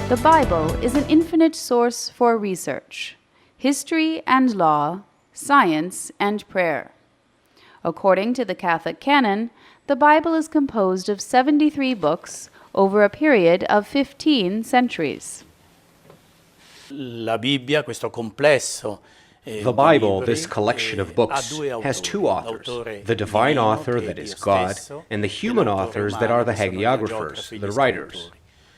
The Bible is an infinite source for research, history and law, science and prayer. According to the Catholic canon, the Bible is composed of 73 books over a period of 15 centuries. La Bibbia, questo complesso The Bible, this collection of books, has two authors, the divine author, that is God, and the human authors that are the hagiographers, the writers.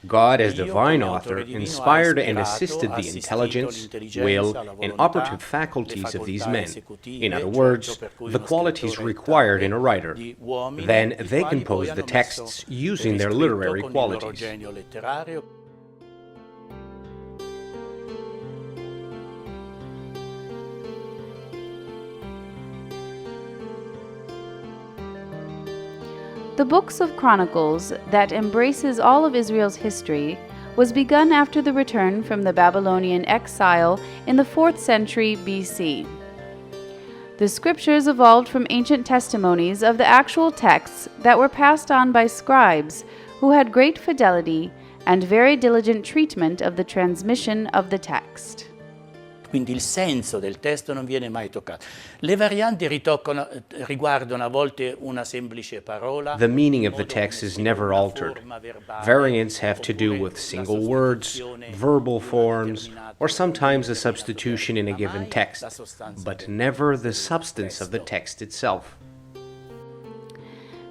God, as divine author, inspired and assisted the intelligence, will, and operative faculties of these men. In other words, the qualities required in a writer. Then they composed the texts using their literary qualities. The books of Chronicles, that embraces all of Israel's history, was begun after the return from the Babylonian exile in the 4th century BC. The scriptures evolved from ancient testimonies of the actual texts that were passed on by scribes who had great fidelity and very diligent treatment of the transmission of the text. Quindi il senso del testo non viene mai toccato. Le varianti riguardano a volte una semplice parola. The meaning of the text is never altered. Variants have to do with single words, verbal forms, or sometimes a substitution in a given text, but never the substance of the text itself.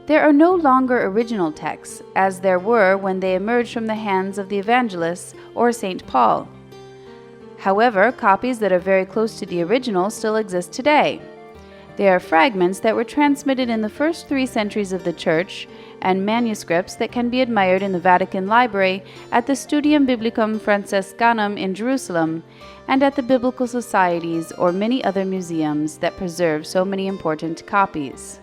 There are no longer original texts, as there were when they emerged from the hands of the Evangelists or St. Paul. However, copies that are very close to the original still exist today. They are fragments that were transmitted in the first 3 centuries of the Church and manuscripts that can be admired in the Vatican Library, at the Studium Biblicum Franciscanum in Jerusalem, and at the Biblical Societies or many other museums that preserve so many important copies.